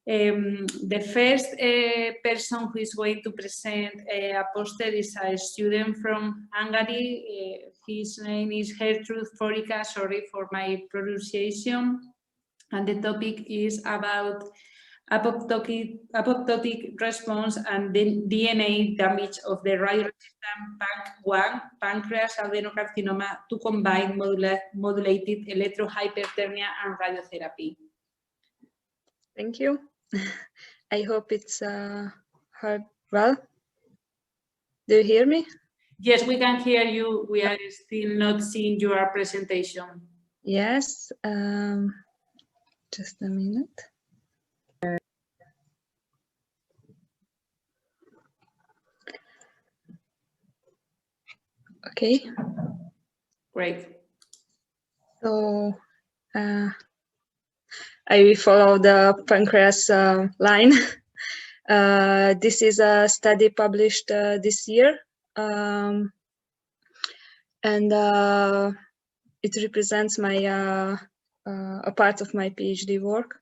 The first person who is going to present a poster is a student from Hungary. His name is Gertrúd Forika, sorry for my pronunciation. And the topic is about apoptotic response and the DNA damage of the radio-resistant PANC1 pancreas adenocarcinoma to combine modulated electro-hyperthermia and radiotherapy. Thank you. I hope it's heard well. Do you hear me? Yes, we can hear you. We are still not seeing your presentation. Yes. Just a minute. Okay. Great. So I will follow the pancreas line. This is a study published this year, and it represents my a part of my PhD work.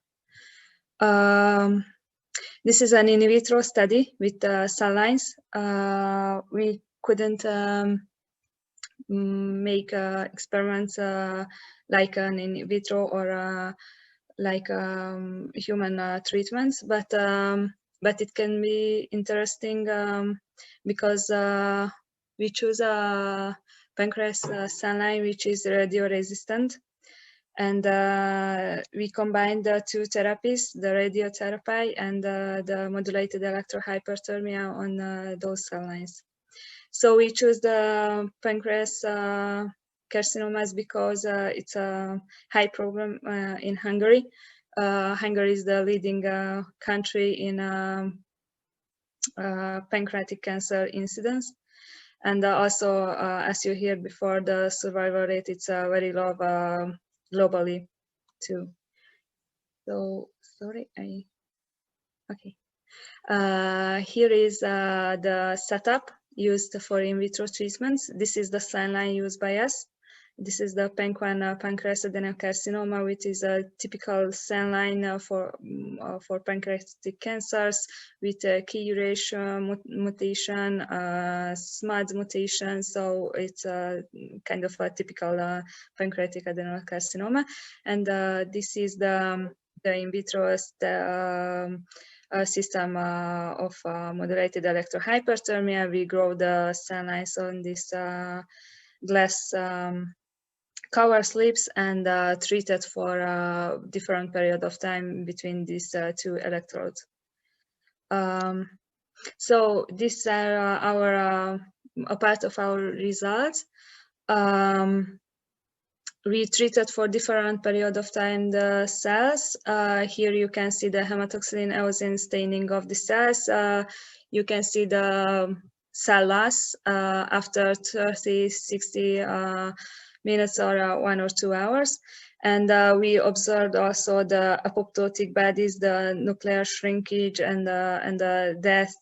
This is an in vitro study with cell lines. We couldn't make experiments like an in vitro or like human treatments, but it can be interesting because we choose a pancreas cell line which is radio resistant, and we combine the two therapies, the radiotherapy and the modulated electro-hyperthermia on those cell lines. So we choose the pancreas carcinomas because it's a high problem in Hungary. Hungary is the leading country in pancreatic cancer incidence, and also, as you heard before, the survival rate is very low globally too. So sorry, okay. Here is the setup used for in vitro treatments. This is the cell line used by us. This is the PANC1 pancreas adenocarcinoma, which is a typical cell line for pancreatic cancers with KRAS mutation, SMAD mutation. So it's a kind of a typical pancreatic adenocarcinoma. And this is the in vitro system of modulated electro-hyperthermia. We grow the cell lines on this glass cover slips and treated for a different period of time between these two electrodes. So these are a part of our results. We treated for different period of time the cells. Here you can see the hematoxylin eosin staining of the cells. You can see the cell loss after 30, 60 minutes or 1 or 2 hours. And we observed also the apoptotic bodies, the nuclear shrinkage, and the death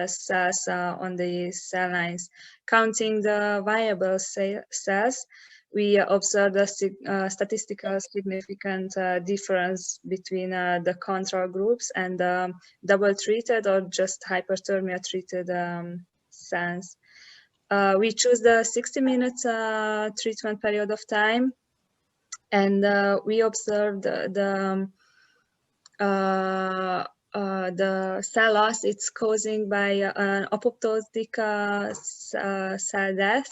cells on the cell lines. Counting the viable cells, we observed a statistical significant difference between the control groups and double treated or just hyperthermia treated cells. We choose the 60 minutes treatment period of time, and we observed the cell loss it's causing by an apoptotic cell death.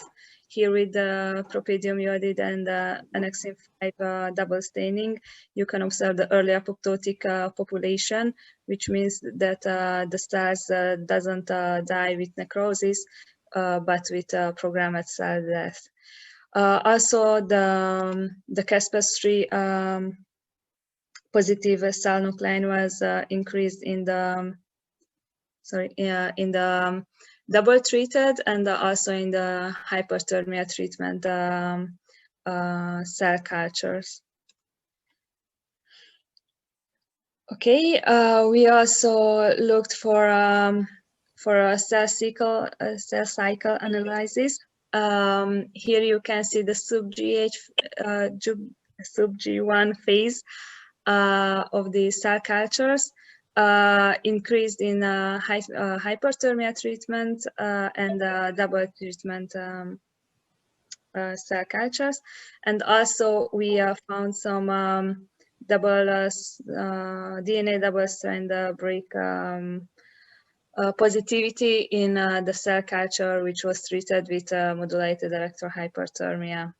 Here with the propadium iodide and annexin 5 double staining, you can observe the early apoptotic population, which means that the cells doesn't die with necrosis, but with programmed cell death. Also, the Caspase-3 positive cell nuclein was increased in the double treated and also in the hyperthermia treatment cell cultures. Okay, we also looked for a cell cycle analysis. Here you can see the sub G1 phase of the cell cultures. increased in hypothermia treatment and double treatment cell cultures. And also we found some DNA double-strand break positivity in the cell culture, which was treated with modulated electro-hyperthermia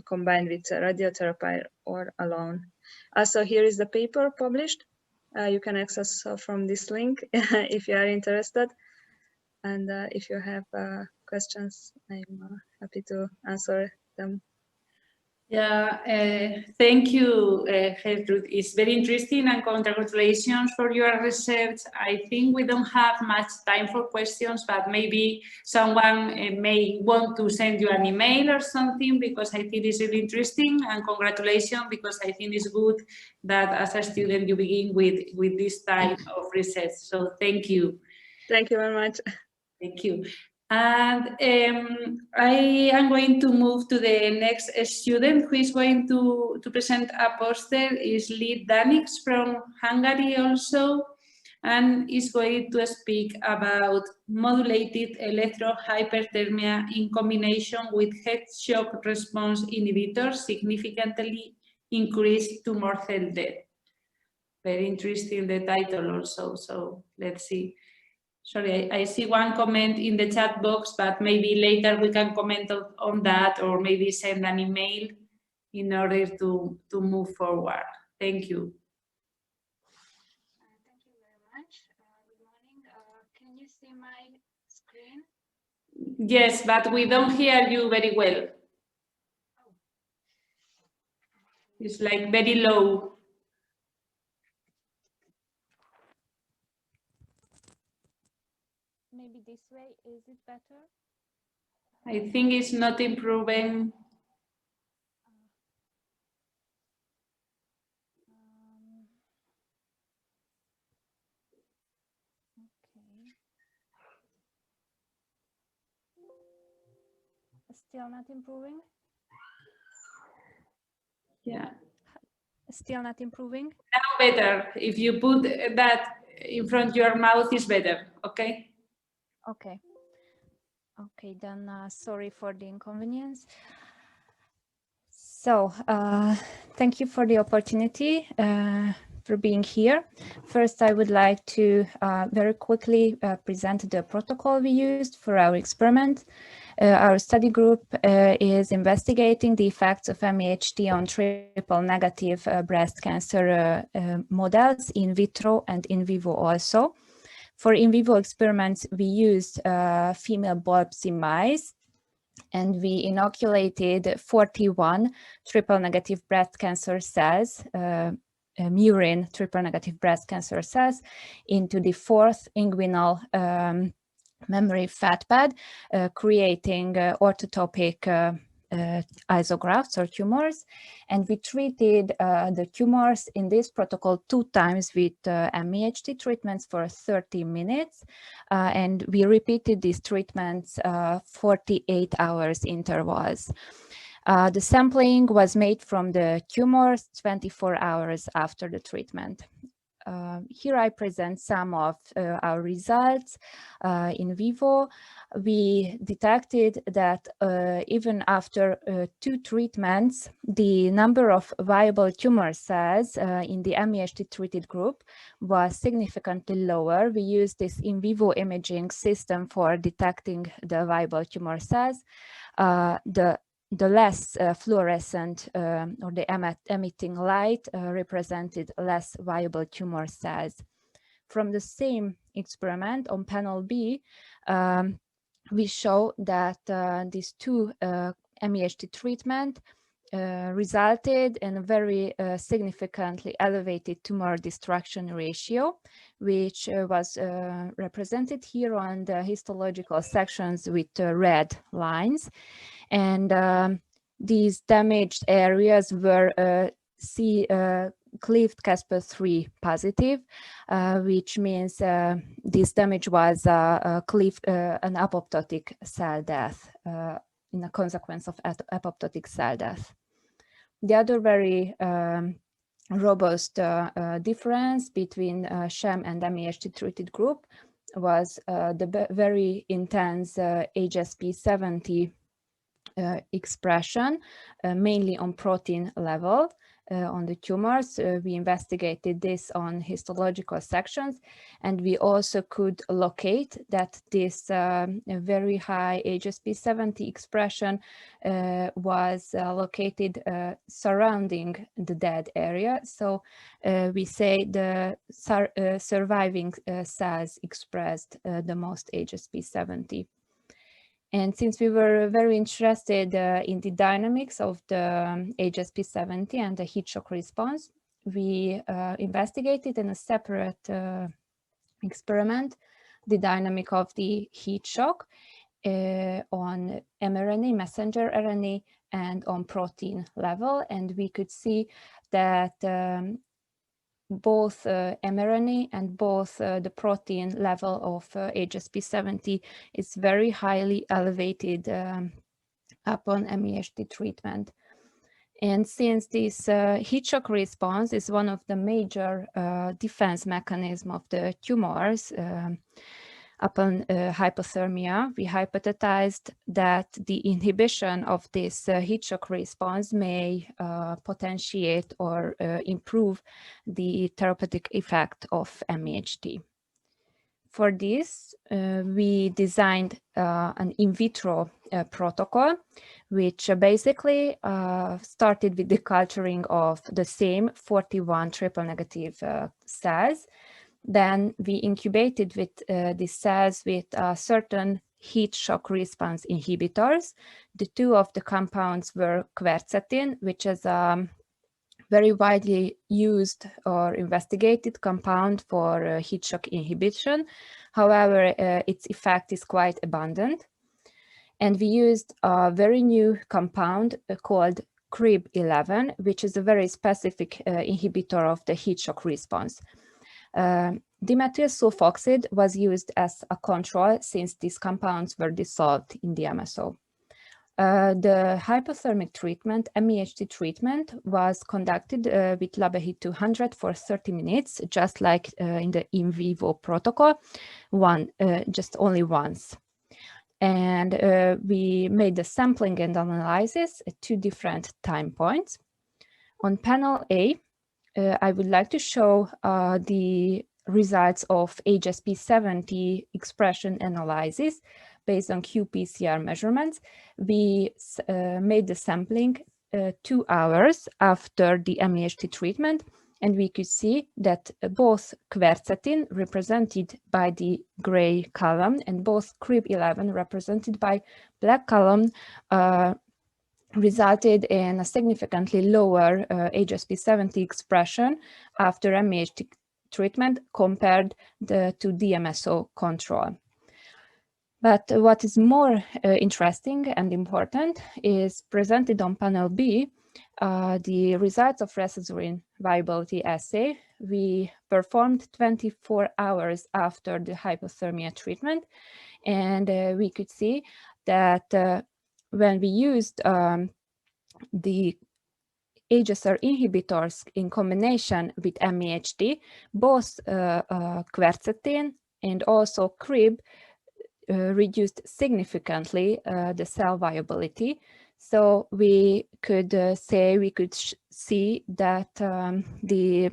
combined with radiotherapy or alone. Also, here is the paper published. You can access from this link if you are interested. And if you have questions, I'm happy to answer them. Yeah, thank you, Gertrúd. It's very interesting, and congratulations for your research. I think we don't have much time for questions, but maybe someone may want to send you an email or something, because I think it's really interesting, and congratulations, because I think it's good that as a student you begin with this type of research. So thank you. Thank you very much. Thank you. And I am going to move to the next student who is going to present a poster. Is Lea Danics from Hungary also, and is going to speak about modulated electro-hyperthermia in combination with head shock response inhibitors significantly increased tumor cell death. Very interesting, the title also, so let's see. Sorry, I see one comment in the chat box, but maybe later we can comment on that, or maybe send an email in order to move forward. Thank you. Thank you very much. Good morning. Can you see my screen? Yes, but we don't hear you very well. Oh. It's like very low. Maybe this way, is it better? I think it's not improving. Okay. Still not improving? Yeah. Still not improving? Now better. If you put that in front of your mouth, is better, okay? Okay. Okay, then sorry for the inconvenience. So thank you for the opportunity for being here. First, I would like to very quickly present the protocol we used for our experiment. Our study group is investigating the effects of MEHT on triple-negative breast cancer models in vitro and in vivo also. For in vivo experiments, we used female biopsy mice, and we inoculated 41 triple-negative breast cancer cells, murine triple-negative breast cancer cells, into the fourth inguinal memory fat pad, creating orthotopic isografts or tumors. And we treated the tumors in this protocol 2 times with MEHT treatments for 30 minutes. And we repeated these treatments 48 hours intervals. The sampling was made from the tumors 24 hours after the treatment. Here I present some of our results in vivo. We detected that even after 2 treatments, the number of viable tumor cells in the MEHT treated group was significantly lower. We used this in vivo imaging system for detecting the viable tumor cells. The less fluorescent or the emitting light represented less viable tumor cells. From the same experiment on panel B, we show that these 2 MEHT treatment resulted in a very significantly elevated tumor destruction ratio, which was represented here on the histological sections with red lines. And these damaged areas were cleaved Caspar-3 positive, which means this damage was an apoptotic cell death in a consequence of apoptotic cell death. The other very robust difference between sham and MEHT treated group was the very intense HSP70 expression, mainly on protein level on the tumors. We investigated this on histological sections, and we also could locate that this very high HSP70 expression was located surrounding the dead area. So we say the surviving cells expressed the most HSP70. And since we were very interested in the dynamics of the HSP70 and the heat shock response, we investigated in a separate experiment the dynamic of the heat shock on mRNA, messenger RNA, and on protein level. And we could see that both mRNA and both the protein level of HSP70 is very highly elevated upon MEHT treatment. And since this heat shock response is one of the major defense mechanisms of the tumors upon hypothermia, we hypothesized that the inhibition of this heat shock response may potentiate or improve the therapeutic effect of MEHT. For this, we designed an in vitro protocol, which basically started with the culturing of the same 41 triple negative cells. Then we incubated with these cells with certain heat shock response inhibitors. The two of the compounds were quercetin, which is a very widely used or investigated compound for heat shock inhibition. However, its effect is quite abundant. And we used a very new compound called CRIB11, which is a very specific inhibitor of the heat shock response. Dimethyl sulfoxide was used as a control since these compounds were dissolved in the MSO. The hypothermic treatment, MEHT treatment, was conducted with Labehit 200 for 30 minutes, just like in the in vivo protocol, just only once. And we made the sampling and analysis at 2 different time points. On panel A, I would like to show the results of HSP70 expression analysis based on qPCR measurements. We made the sampling 2 hours after the MEHT treatment, and we could see that both quercetin, represented by the gray column, and both CRIB11, represented by black column, resulted in a significantly lower HSP70 expression after MEHT treatment compared to DMSO control. But what is more interesting and important is presented on panel B, the results of Rhesus-urine viability assay. We performed 24 hours after the hypothermia treatment, and we could see that when we used the HSR inhibitors in combination with MEHT, both quercetin and also CRIB reduced significantly the cell viability. So we could see that the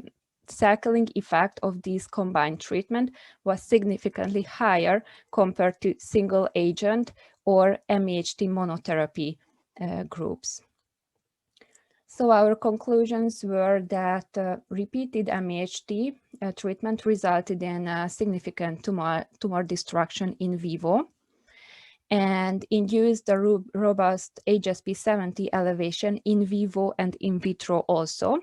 cell killing effect of these combined treatment was significantly higher compared to single agent or MEHT monotherapy groups. So our conclusions were that repeated MEHT treatment resulted in significant tumor destruction in vivo and induced a robust HSP70 elevation in vivo and in vitro also.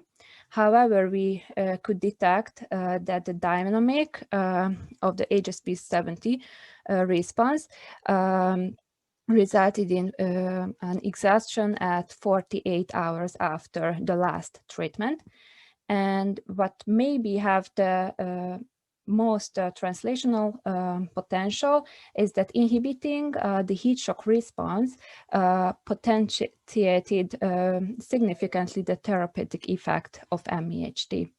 However, we could detect that the dynamic of the HSP70 response resulted in an exhaustion at 48 hours after the last treatment. And what maybe have the most translational potential is that inhibiting the heat shock response potentiated significantly the therapeutic effect of MEHD.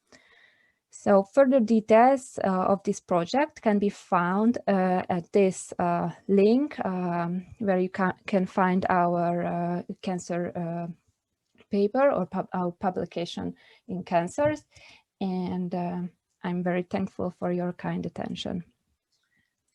So further details of this project can be found at this link where you can find our cancer paper or our publication in Cancers. And I'm very thankful for your kind attention.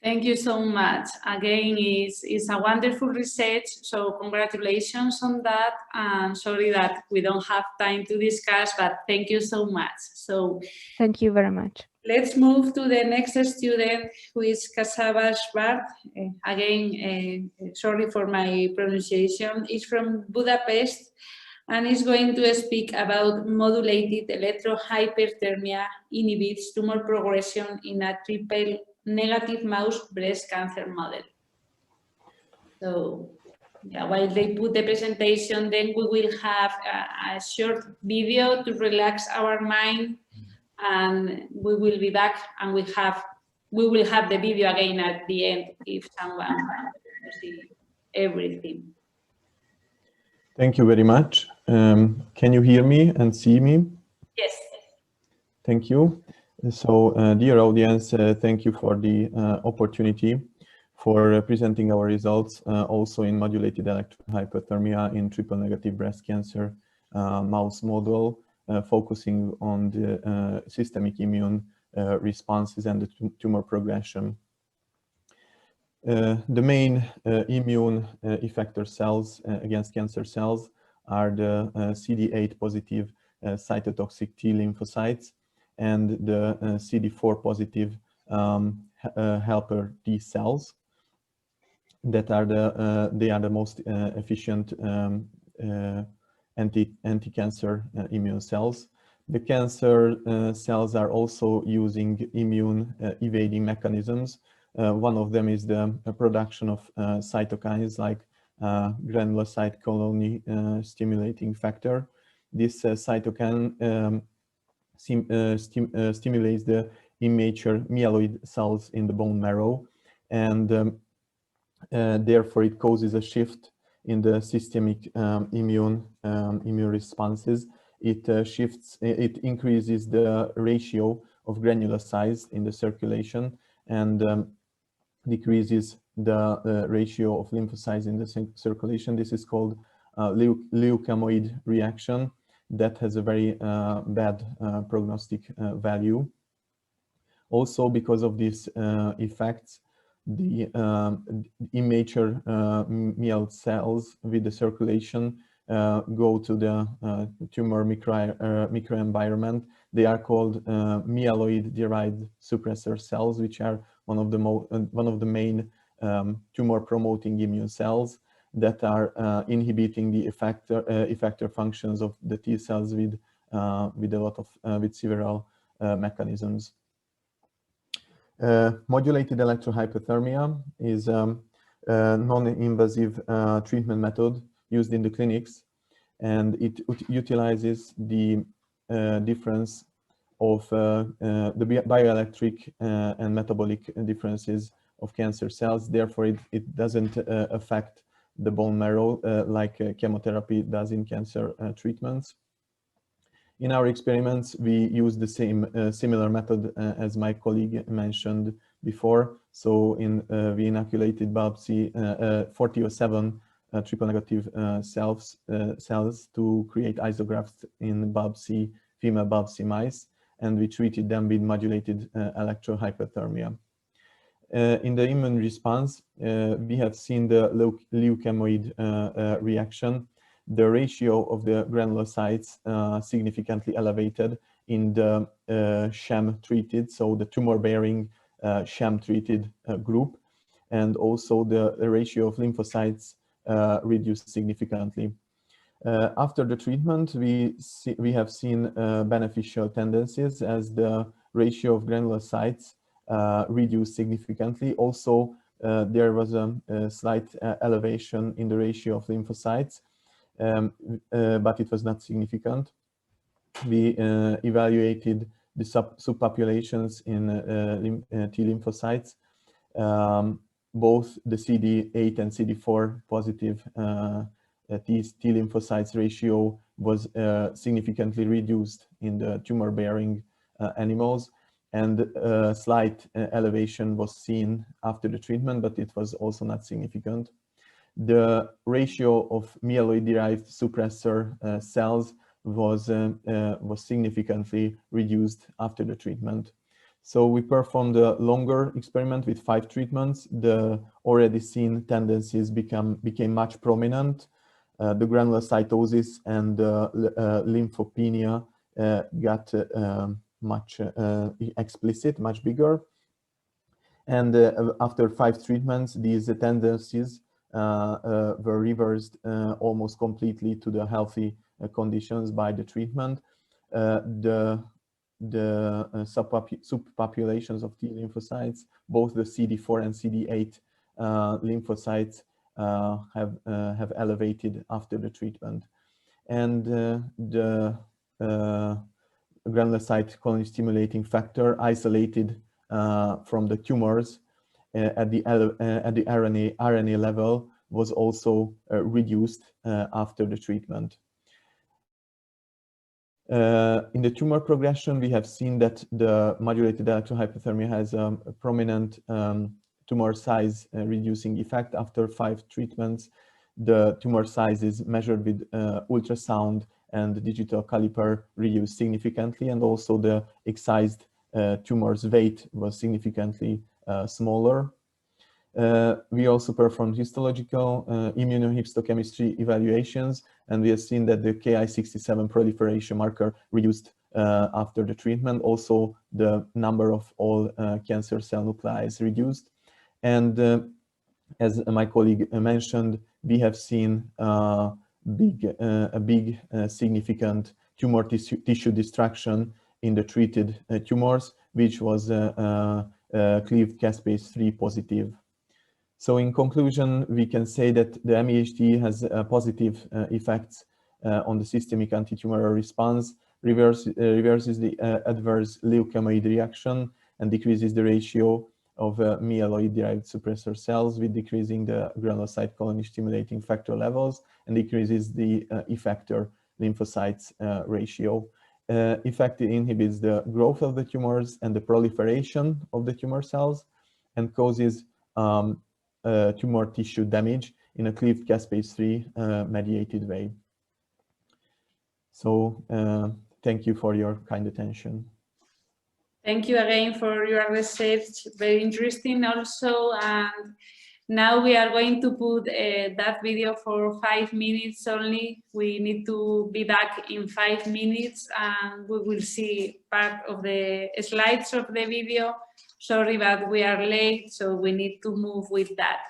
Thank you so much. Again, it's a wonderful research, so congratulations on that. And sorry that we don't have time to discuss, but thank you so much. So thank you very much. Let's move to the next student, who is Csaba Schvarcz. Again, sorry for my pronunciation. He's from Budapest and is going to speak about modulated electro-hyperthermia inhibits tumor progression in a triple negative mouse breast cancer model. So yeah, while they put the presentation, then we will have a short video to relax our mind, and we will be back and we will have the video again at the end if someone wants to see everything. Thank you very much. Can you hear me and see me? Yes. Thank you. So, dear audience, thank you for the opportunity for presenting our results also in modulated electro-hyperthermia in triple negative breast cancer mouse model, focusing on the systemic immune responses and the tumor progression. The main immune effector cells against cancer cells are the CD8 positive cytotoxic T lymphocytes and the CD4 positive helper T cells. That are they are the most efficient anti-cancer immune cells. The cancer cells are also using immune evading mechanisms. One of them is the production of cytokines like granulocyte colony stimulating factor. This cytokine stimulates the immature myeloid cells in the bone marrow, and therefore it causes a shift in the systemic immune responses. It increases the ratio of granulocytes in the circulation and decreases the ratio of lymphocytes in the circulation. This is called leukemoid reaction that has a very bad prognostic value. Also, because of these effects, the immature myeloid cells with the circulation go to the tumor microenvironment. They are called myeloid-derived suppressor cells, which are one of the main tumor-promoting immune cells that are inhibiting the effector functions of the T cells with several mechanisms. Modulated electro-hyperthermia is a non-invasive treatment method used in the clinics, and it utilizes the difference of the bioelectric and metabolic differences of cancer cells. Therefore, it doesn't affect the bone marrow like chemotherapy does in cancer treatments. In our experiments, we use the same similar method as my colleague mentioned before. So we inoculated biopsy 4007 triple negative cells to create isografts in female biopsy mice, and we treated them with modulated electro-hyperthermia. In the immune response, we have seen the leukemoid reaction. The ratio of the granulocytes significantly elevated in the sham-treated, so the tumor-bearing sham-treated group, and also the ratio of lymphocytes reduced significantly. After the treatment, we have seen beneficial tendencies as the ratio of granulocytes reduced significantly. Also, there was a slight elevation in the ratio of lymphocytes, but it was not significant. We evaluated the subpopulations in T lymphocytes. Both the CD8 and CD4 positive T lymphocytes ratio was significantly reduced in the tumor-bearing animals, and a slight elevation was seen after the treatment, but it was also not significant. The ratio of myeloid-derived suppressor cells was significantly reduced after the treatment. So we performed a longer experiment with 5 treatments. The already seen tendencies became much prominent. The granulocytosis and lymphopenia got much explicit, much bigger. And after 5 treatments, these tendencies were reversed almost completely to the healthy conditions by the treatment. The subpopulations of T lymphocytes, both the CD4 and CD8 lymphocytes have elevated after the treatment. And the granulocyte colony stimulating factor isolated from the tumors at the RNA level was also reduced after the treatment. In the tumor progression, we have seen that the modulated electro-hyperthermia has a prominent tumor size reducing effect after 5 treatments. The tumor size is measured with ultrasound and digital caliper reduced significantly, and also the excised tumor's weight was significantly smaller. We also performed histological immunohistochemistry evaluations, and we have seen that the Ki-67 proliferation marker reduced after the treatment. Also, the number of all cancer cell nuclei is reduced. And as my colleague mentioned, we have seen a big significant tumor tissue destruction in the treated tumors, which was cleaved caspase-3 positive. So in conclusion, we can say that the MEHT has positive effects on the systemic anti-tumoral response, reverses the adverse leukemoid reaction, and decreases the ratio of myeloid-derived suppressor cells with decreasing the granulocyte colony stimulating factor levels, and decreases the effector lymphocytes ratio. Effect inhibits the growth of the tumors and the proliferation of the tumor cells, and causes tumor tissue damage in a cleaved caspase-3 mediated way. So thank you for your kind attention. Thank you again for your research, very interesting also. And now we are going to put that video for 5 minutes only. We need to be back in 5 minutes, and we will see part of the slides of the video. Sorry, but we are late, so we need to move with that.